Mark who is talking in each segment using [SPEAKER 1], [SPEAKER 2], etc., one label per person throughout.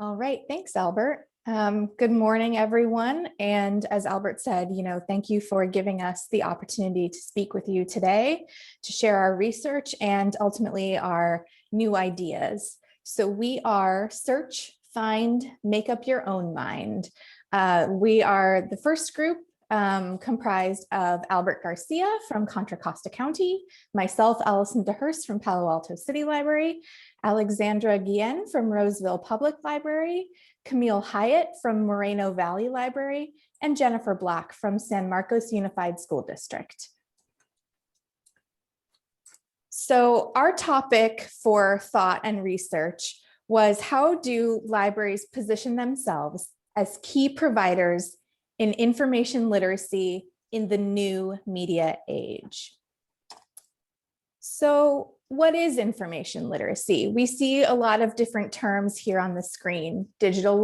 [SPEAKER 1] All right, thanks, Albert. Good morning, everyone. And as Albert said, thank you for giving us the opportunity to speak with you today, to share our research and ultimately our new ideas. So we are Search, Find, Make Up Your Own Mind. We are the first group comprised of Albert Garcia from Contra Costa County, myself, Allison DeHurst from Palo Alto City Library, Alexandra Guillen from Roseville Public Library, Camille Hyatt from Moreno Valley Library, and Jennifer Black from San Marcos Unified School District. So our topic for thought and research was, how do libraries position themselves as key providers in information literacy in the new media age? So what is information literacy? We see a lot of different terms here on the screen: digital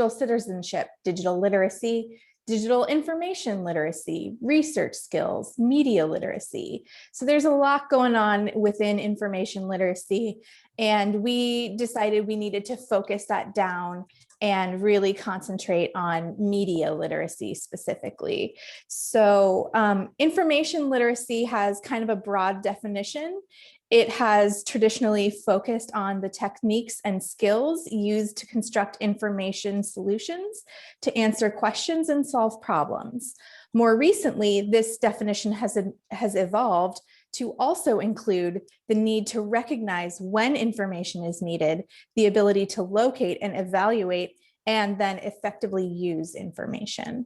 [SPEAKER 1] citizenship, digital literacy, digital information literacy, research skills, media literacy. So there's a lot going on within information literacy, and we decided we needed to focus that down and really concentrate on media literacy specifically. So information literacy has kind of a broad definition. It has traditionally focused on the techniques and skills used to construct information solutions, to answer questions and solve problems. More recently, this definition has evolved to also include the need to recognize when information is needed, the ability to locate and evaluate, and then effectively use information.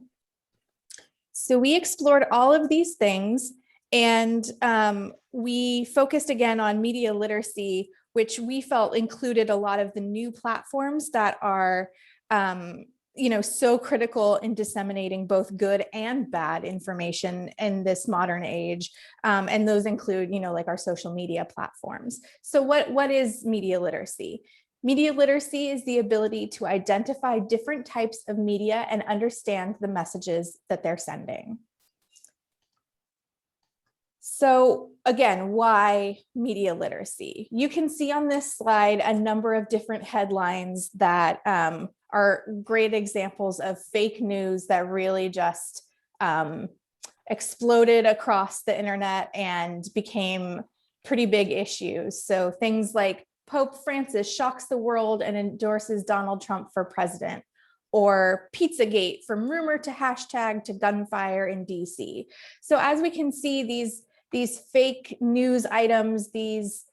[SPEAKER 1] So we explored all of these things, and we focused again on media literacy, which we felt included a lot of the new platforms that are so critical in disseminating both good and bad information in this modern age. And those include, like our social media platforms. So what is media literacy? Media literacy is the ability to identify different types of media and understand the messages that they're sending. So again, why media literacy? You can see on this slide a number of different headlines that are great examples of fake news that really just exploded across the internet and became pretty big issues. So things like Pope Francis shocks the world and endorses Donald Trump for president, or Pizzagate, from rumor to hashtag to gunfire in DC. So as we can see, these fake news items, these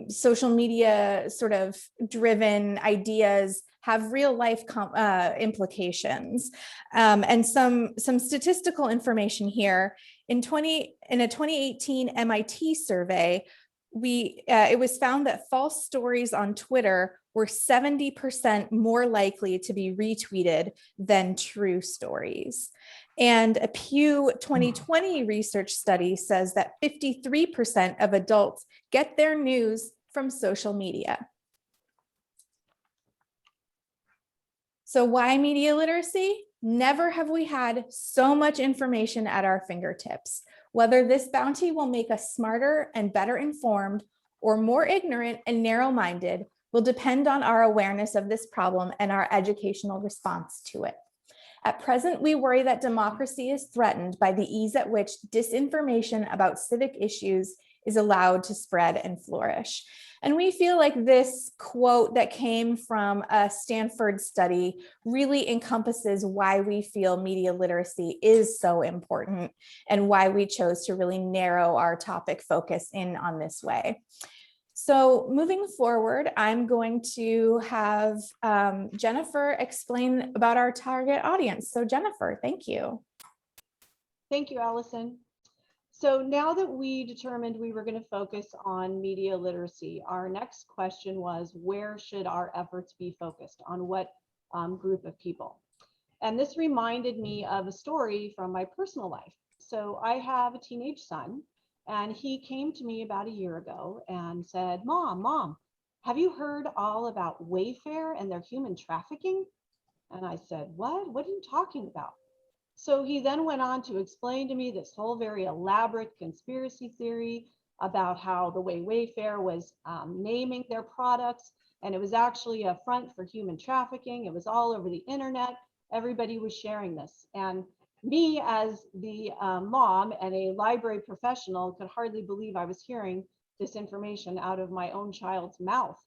[SPEAKER 1] social media sort of driven ideas have real life implications. And some statistical information here. In a 2018 MIT survey, it was found that false stories on Twitter were 70% more likely to be retweeted than true stories. And a Pew 2020 research study says that 53% of adults get their news from social media. So why media literacy? Never have we had so much information at our fingertips. Whether this bounty will make us smarter and better informed, or more ignorant and narrow-minded, will depend on our awareness of this problem and our educational response to it. At present, we worry that democracy is threatened by the ease at which disinformation about civic issues is allowed to spread and flourish. And we feel like this quote that came from a Stanford study really encompasses why we feel media literacy is so important and why we chose to really narrow our topic focus in on this way. So moving forward, I'm going to have Jennifer explain about our target audience. So Jennifer, thank you.
[SPEAKER 2] Thank you, Allison. So now that we determined we were going to focus on media literacy, our next question was, where should our efforts be focused on? What group of people? And this reminded me of a story from my personal life. So I have a teenage son, and he came to me about a year ago and said, Mom, have you heard all about Wayfair and their human trafficking? And I said, what? What are you talking about? So he then went on to explain to me this whole very elaborate conspiracy theory about how the way Wayfair was naming their products And it was actually a front for human trafficking. It was all over the internet. Everybody was sharing this. And me as the mom and a library professional could hardly believe I was hearing this information out of my own child's mouth.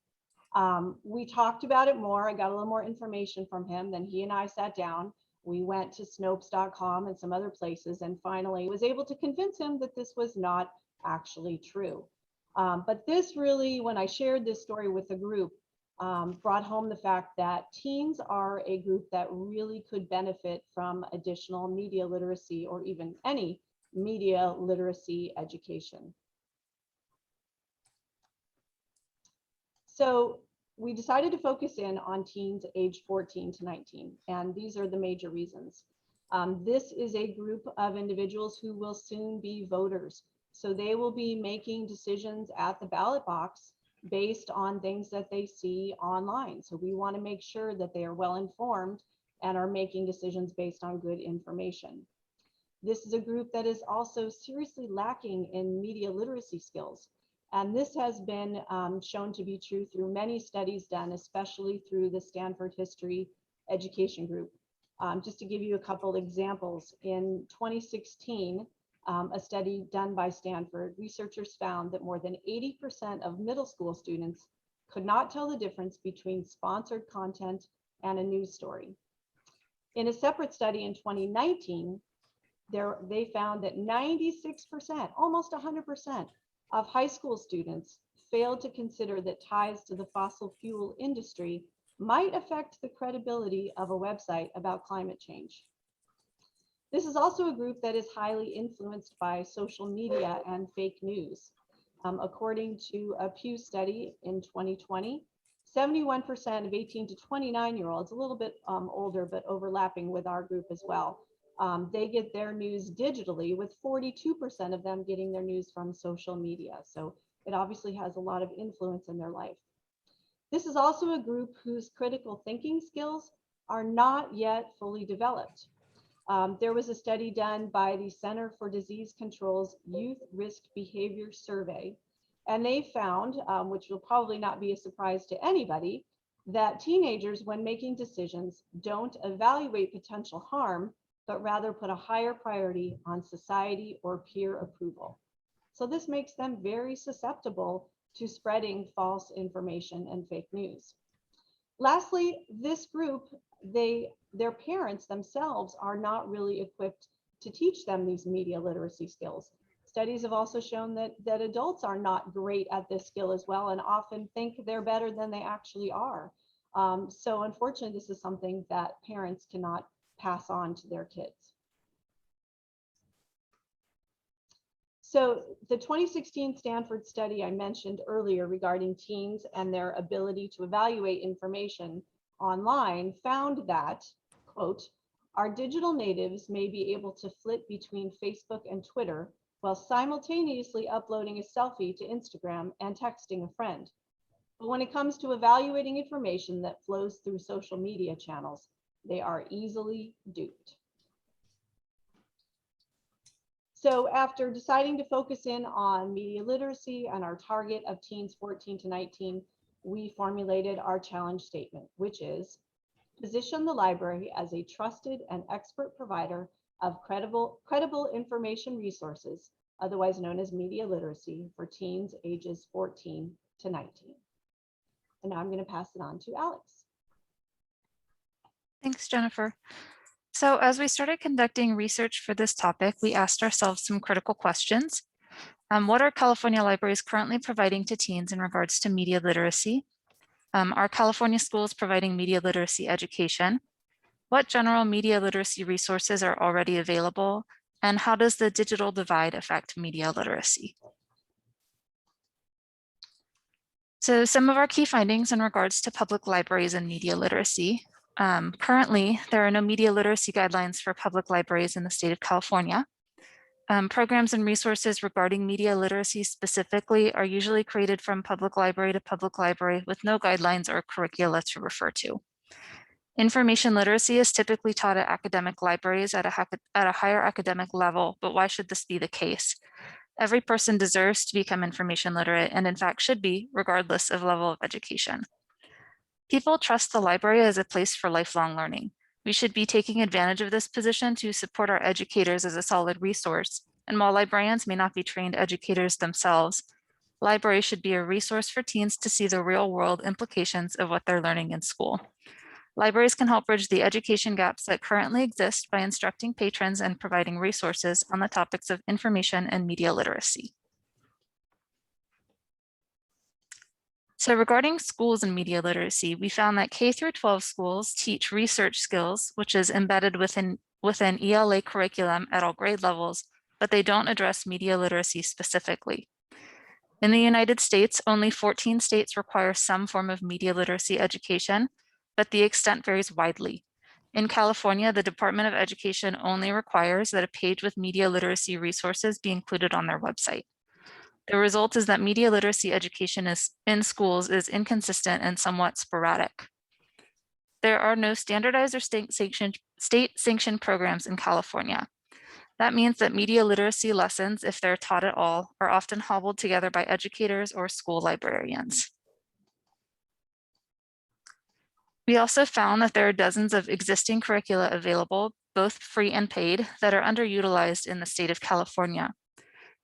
[SPEAKER 2] We talked about it more. I got a little more information from him. Then he and I sat down. We went to Snopes.com and some other places and finally was able to convince him that this was not actually true. But this really, when I shared this story with the group, brought home the fact that teens are a group that really could benefit from additional media literacy or even any media literacy education. So we decided to focus in on teens aged 14 to 19, and these are the major reasons. This is a group of individuals who will soon be voters. So they will be making decisions at the ballot box based on things that they see online. So we want to make sure that they are well informed and are making decisions based on good information. This is a group that is also seriously lacking in media literacy skills. And this has been shown to be true through many studies done, especially through the Stanford History Education Group. Just to give you a couple examples, in 2016, a study done by Stanford, researchers found that more than 80% of middle school students could not tell the difference between sponsored content and a news story. In a separate study in 2019, they found that 96%, almost 100%, of high school students failed to consider that ties to the fossil fuel industry might affect the credibility of a website about climate change. This is also a group that is highly influenced by social media and fake news. According to a Pew study in 2020, 71% of 18 to 29-year-olds, a little bit older, but overlapping with our group as well, they get their news digitally, with 42% of them getting their news from social media. So it obviously has a lot of influence in their life. This is also a group whose critical thinking skills are not yet fully developed. There was a study done by the Center for Disease Control's Youth Risk Behavior Survey, and they found, which will probably not be a surprise to anybody, that teenagers, when making decisions, don't evaluate potential harm, but rather put a higher priority on society or peer approval. So this makes them very susceptible to spreading false information and fake news. Lastly, this group, their parents themselves are not really equipped to teach them these media literacy skills. Studies have also shown that adults are not great at this skill as well and often think they're better than they actually are. So unfortunately, this is something that parents cannot pass on to their kids. So the 2016 Stanford study I mentioned earlier regarding teens and their ability to evaluate information online found that, quote, our digital natives may be able to flit between Facebook and Twitter while simultaneously uploading a selfie to Instagram and texting a friend. But when it comes to evaluating information that flows through social media channels, they are easily duped. So after deciding to focus in on media literacy and our target of teens 14 to 19, we formulated our challenge statement, which is position the library as a trusted and expert provider of credible information resources, otherwise known as media literacy, for teens ages 14 to 19. And now I'm going to pass it on to Alex.
[SPEAKER 3] Thanks, Jennifer. So as we started conducting research for this topic, we asked ourselves some critical questions. What are California libraries currently providing to teens in regards to media literacy? Are California schools providing media literacy education? What general media literacy resources are already available? And how does the digital divide affect media literacy? So some of our key findings in regards to public libraries and media literacy. Currently, there are no media literacy guidelines for public libraries in the state of California. Programs and resources regarding media literacy specifically are usually created from public library to public library with no guidelines or curricula to refer to. Information literacy is typically taught at academic libraries at a higher academic level, but why should this be the case? Every person deserves to become information literate and in fact should be, regardless of level of education. People trust the library as a place for lifelong learning. We should be taking advantage of this position to support our educators as a solid resource. And while librarians may not be trained educators themselves, libraries should be a resource for teens to see the real world implications of what they're learning in school. Libraries can help bridge the education gaps that currently exist by instructing patrons and providing resources on the topics of information and media literacy. So regarding schools and media literacy, we found that K through 12 schools teach research skills, which is embedded within ELA curriculum at all grade levels, but they don't address media literacy specifically. In the United States, only 14 states require some form of media literacy education, but the extent varies widely. In California, the Department of Education only requires that a page with media literacy resources be included on their website. The result is that media literacy education in schools is inconsistent and somewhat sporadic. There are no standardized or state-sanctioned programs in California. That means that media literacy lessons, if they're taught at all, are often hobbled together by educators or school librarians. We also found that there are dozens of existing curricula available, both free and paid, that are underutilized in the state of California.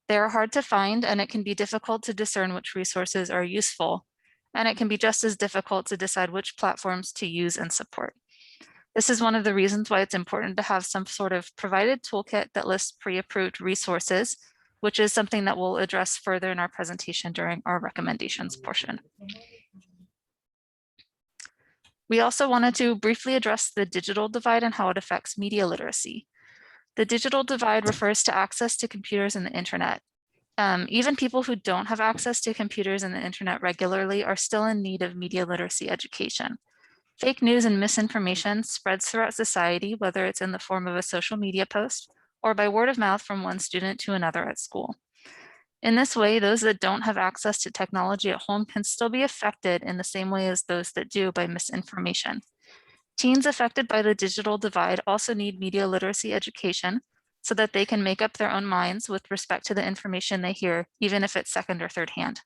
[SPEAKER 3] They are hard to find, and it can be difficult to discern which resources are useful, and it can be just as difficult to decide which platforms to use and support. This is one of the reasons why it's important to have some sort of provided toolkit that lists pre-approved resources, which is something that we'll address further in our presentation during our recommendations portion. We also wanted to briefly address the digital divide and how it affects media literacy. The digital divide refers to access to computers and the internet. Even people who don't have access to computers and the internet regularly are still in need of media literacy education. Fake news and misinformation spreads throughout society, whether it's in the form of a social media post or by word of mouth from one student to another at school. In this way, those that don't have access to technology at home can still be affected in the same way as those that do by misinformation. Teens affected by the digital divide also need media literacy education so that they can make up their own minds with respect to the information they hear, even if it's second or third hand.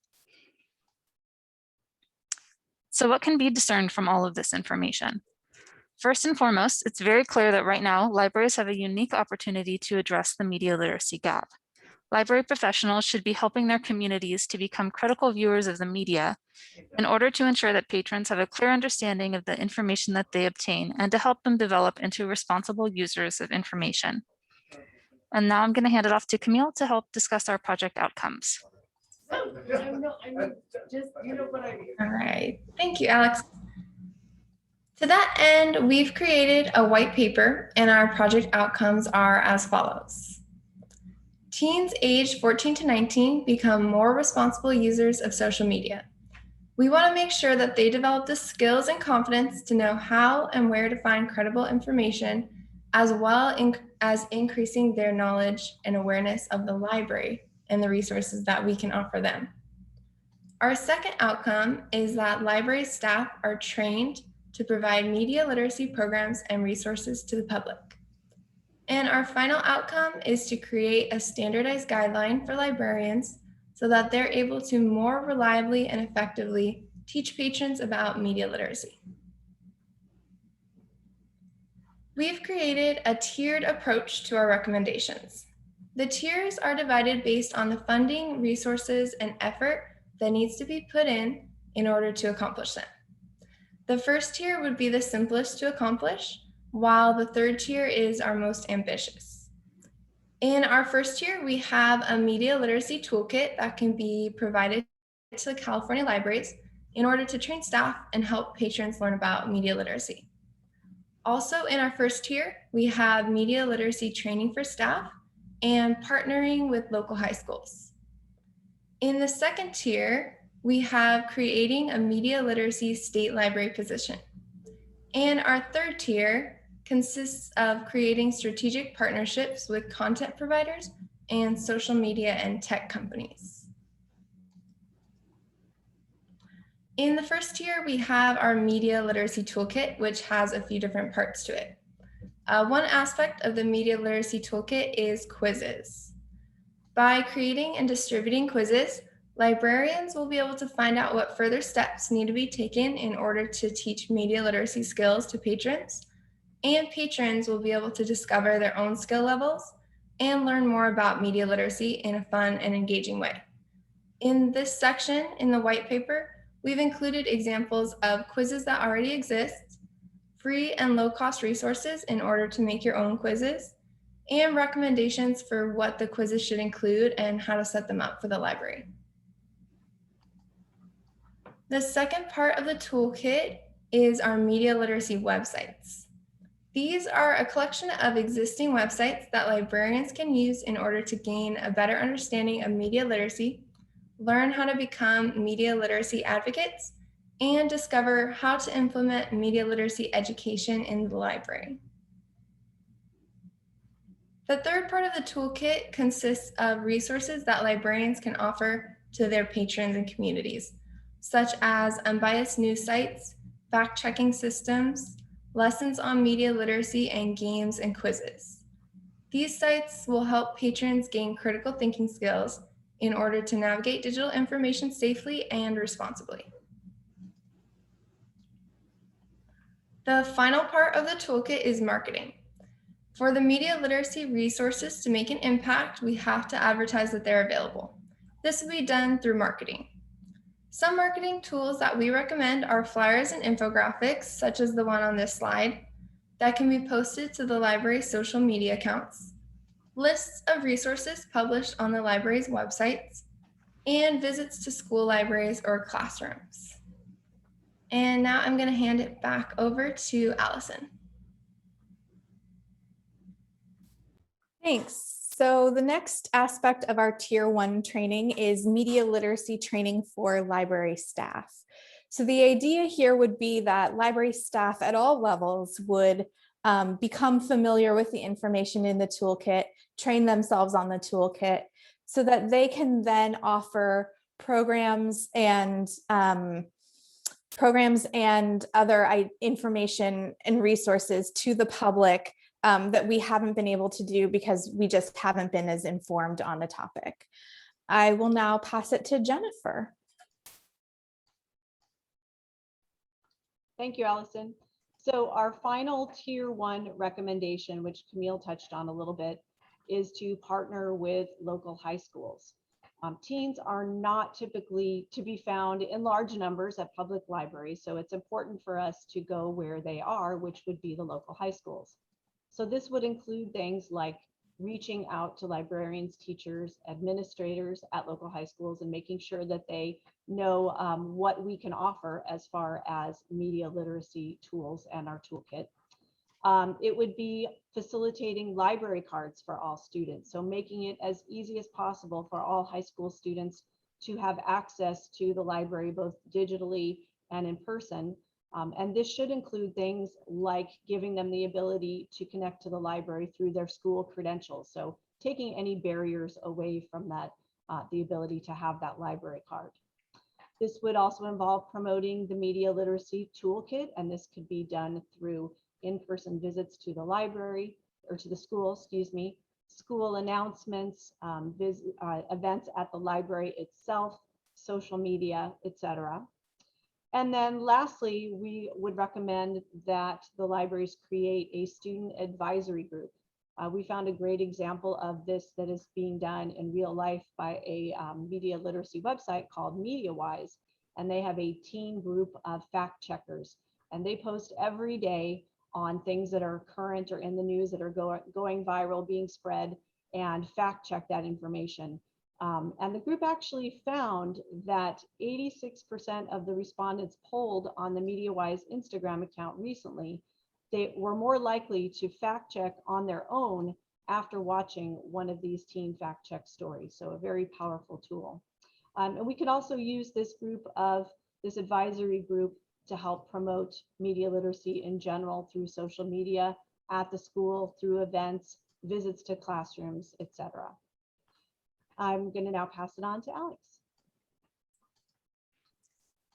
[SPEAKER 3] So what can be discerned from all of this information? First and foremost, it's very clear that right now, libraries have a unique opportunity to address the media literacy gap. Library professionals should be helping their communities to become critical viewers of the media in order to ensure that patrons have a clear understanding of the information that they obtain and to help them develop into responsible users of information. And now I'm going to hand it off to Camille to help discuss our project outcomes.
[SPEAKER 1] All right, thank you, Alex. To that end, we've created a white paper, and our project outcomes are as follows. Teens aged 14 to 19 become more responsible users of social media. We want to make sure that they develop the skills and confidence to know how and where to find credible information, as well as increasing their knowledge and awareness of the library and the resources that we can offer them. Our second outcome is that library staff are trained to provide media literacy programs and resources to the public. And our final outcome is to create a standardized guideline for librarians so that they're able to more reliably and effectively teach patrons about media literacy. We've created a tiered approach to our recommendations. The tiers are divided based on the funding, resources, and effort that needs to be put in order to accomplish them. The first tier would be the simplest to accomplish, while the third tier is our most ambitious. In our first tier, we have a media literacy toolkit that can be provided to the California libraries in order to train staff and help patrons learn about media literacy. Also in our first tier, we have media literacy training for staff and partnering with local high schools. In the second tier, we have creating a media literacy state library position. And our third tier consists of creating strategic partnerships with content providers and social media and tech companies. In the first tier, we have our media literacy toolkit, which has a few different parts to it. One aspect of the media literacy toolkit is quizzes. By creating and distributing quizzes,
[SPEAKER 4] Librarians will be able to find out what further steps need to be taken in order to teach media literacy skills to patrons, and patrons will be able to discover their own skill levels and learn more about media literacy in a fun and engaging way. In this section in the white paper, we've included examples of quizzes that already exist, free and low-cost resources in order to make your own quizzes, and recommendations for what the quizzes should include and how to set them up for the library. The second part of the toolkit is our media literacy websites. These are a collection of existing websites that librarians can use in order to gain a better understanding of media literacy, learn how to become media literacy advocates, and discover how to implement media literacy education in the library. The third part of the toolkit consists of resources that librarians can offer to their patrons and communities, such as unbiased news sites, fact-checking systems, lessons on media literacy, and games and quizzes. These sites will help patrons gain critical thinking skills in order to navigate digital information safely and responsibly. The final part of the toolkit is marketing. For the media literacy resources to make an impact, we have to advertise that they're available. This will be done through marketing. Some marketing tools that we recommend are flyers and infographics, such as the one on this slide, that can be posted to the library's social media accounts, lists of resources published on the library's websites, and visits to school libraries or classrooms. And now I'm going to hand it back over to Allison.
[SPEAKER 1] Thanks. So the next aspect of our Tier 1 training is media literacy training for library staff. So the idea here would be that library staff at all levels would become familiar with the information in the toolkit, train themselves on the toolkit, so that they can then offer programs and other information and resources to the public that we haven't been able to do because we just haven't been as informed on the topic. I will now pass it to Jennifer.
[SPEAKER 2] Thank you, Allison. So our final Tier 1 recommendation, which Camille touched on a little bit, is to partner with local high schools. Teens are not typically to be found in large numbers at public libraries, so it's important for us to go where they are, which would be the local high schools. So this would include things like reaching out to librarians, teachers, administrators at local high schools and making sure that they know what we can offer as far as media literacy tools and our toolkit. It would be facilitating library cards for all students. So making it as easy as possible for all high school students to have access to the library, both digitally and in person. And this should include things like giving them the ability to connect to the library through their school credentials. So taking any barriers away from that, the ability to have that library card. This would also involve promoting the media literacy toolkit, and this could be done through in-person visits to the library or to the school, school announcements, events at the library itself, social media, etc. And then lastly, we would recommend that the libraries create a student advisory group. We found a great example of this that is being done in real life by a media literacy website called MediaWise, and they have a teen group of fact checkers, and they post every day on things that are current or in the news that are going viral, being spread, and fact check that information. And the group actually found that 86% of the respondents polled on the MediaWise Instagram account recently, they were more likely to fact check on their own after watching one of these teen fact check stories. So a very powerful tool. And we can also use this advisory group to help promote media literacy in general through social media, at the school, through events, visits to classrooms, etc. I'm going to now pass it on to Alex.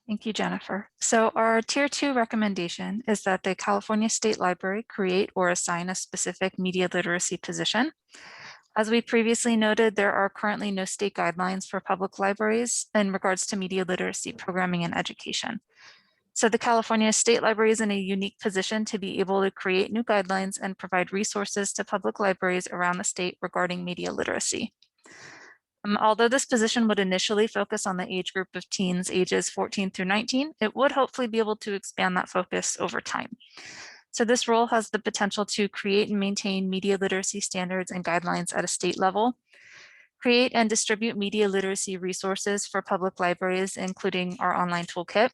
[SPEAKER 3] Thank you, Jennifer. So our Tier 2 recommendation is that the California State Library create or assign a specific media literacy position. As we previously noted, there are currently no state guidelines for public libraries in regards to media literacy programming and education. So the California State Library is in a unique position to be able to create new guidelines and provide resources to public libraries around the state regarding media literacy. Although this position would initially focus on the age group of teens ages 14 through 19, it would hopefully be able to expand that focus over time. So this role has the potential to create and maintain media literacy standards and guidelines at a state level, create and distribute media literacy resources for public libraries, including our online toolkit,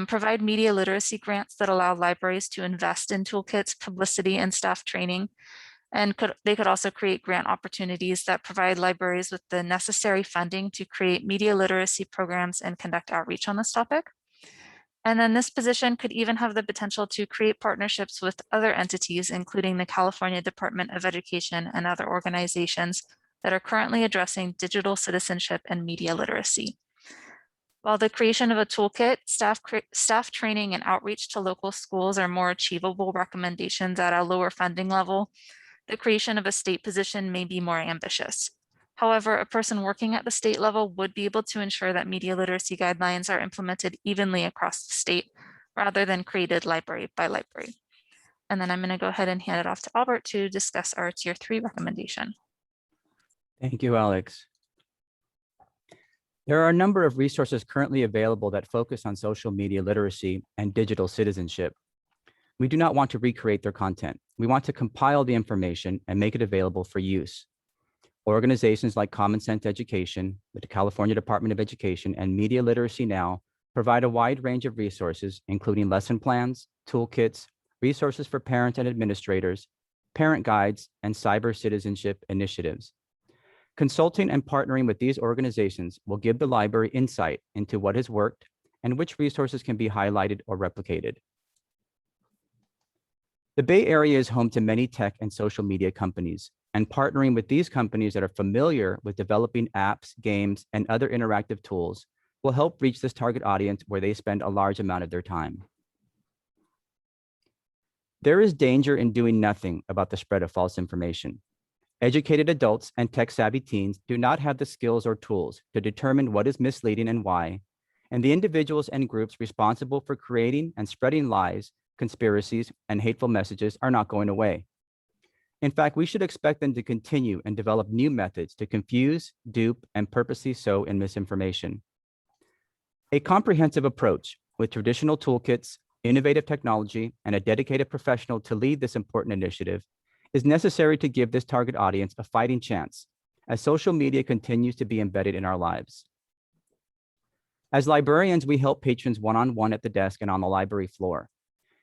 [SPEAKER 3] provide media literacy grants that allow libraries to invest in toolkits, publicity, and staff training. And they could also create grant opportunities that provide libraries with the necessary funding to create media literacy programs and conduct outreach on this topic. And then this position could even have the potential to create partnerships with other entities, including the California Department of Education and other organizations that are currently addressing digital citizenship and media literacy. While the creation of a toolkit, staff training and outreach to local schools are more achievable recommendations at a lower funding level, the creation of a state position may be more ambitious. However, a person working at the state level would be able to ensure that media literacy guidelines are implemented evenly across the state rather than created library by library. And then I'm going to go ahead and hand it off to Albert to discuss our Tier 3 recommendation.
[SPEAKER 5] Thank you, Alex. There are a number of resources currently available that focus on social media literacy and digital citizenship. We do not want to recreate their content. We want to compile the information and make it available for use. Organizations like Common Sense Education, the California Department of Education, and Media Literacy Now provide a wide range of resources, including lesson plans, toolkits, resources for parents and administrators, parent guides, and cyber citizenship initiatives. Consulting and partnering with these organizations will give the library insight into what has worked and which resources can be highlighted or replicated. The Bay Area is home to many tech and social media companies, and partnering with these companies that are familiar with developing apps, games, and other interactive tools will help reach this target audience where they spend a large amount of their time. There is danger in doing nothing about the spread of false information. Educated adults and tech-savvy teens do not have the skills or tools to determine what is misleading and why, and the individuals and groups responsible for creating and spreading lies, conspiracies, and hateful messages are not going away. In fact, we should expect them to continue and develop new methods to confuse, dupe, and purposely sow in misinformation. A comprehensive approach with traditional toolkits, innovative technology, and a dedicated professional to lead this important initiative is necessary to give this target audience a fighting chance as social media continues to be embedded in our lives. As librarians, we help patrons one-on-one at the desk and on the library floor.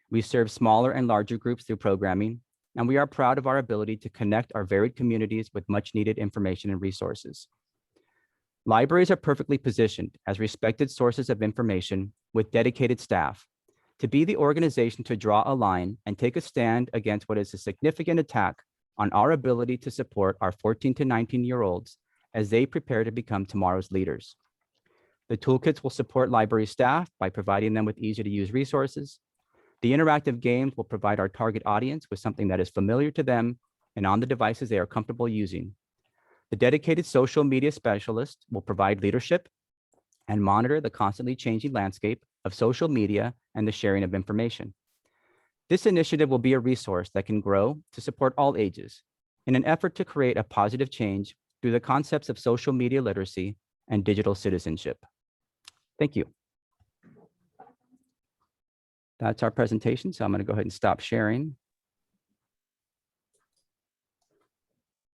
[SPEAKER 5] We serve smaller and larger groups through programming, and we are proud of our ability to connect our varied communities with much needed information and resources. Libraries are perfectly positioned as respected sources of information with dedicated staff to be the organization to draw a line and take a stand against what is a significant attack on our ability to support our 14 to 19-year-olds as they prepare to become tomorrow's leaders. The toolkits will support library staff by providing them with easy-to-use resources. The interactive games will provide our target audience with something that is familiar to them and on the devices they are comfortable using. The dedicated social media specialist will provide leadership and monitor the constantly changing landscape of social media and the sharing of information. This initiative will be a resource that can grow to support all ages in an effort to create a positive change through the concepts of social media literacy and digital citizenship. Thank you. That's our presentation, so I'm going to go ahead and stop sharing.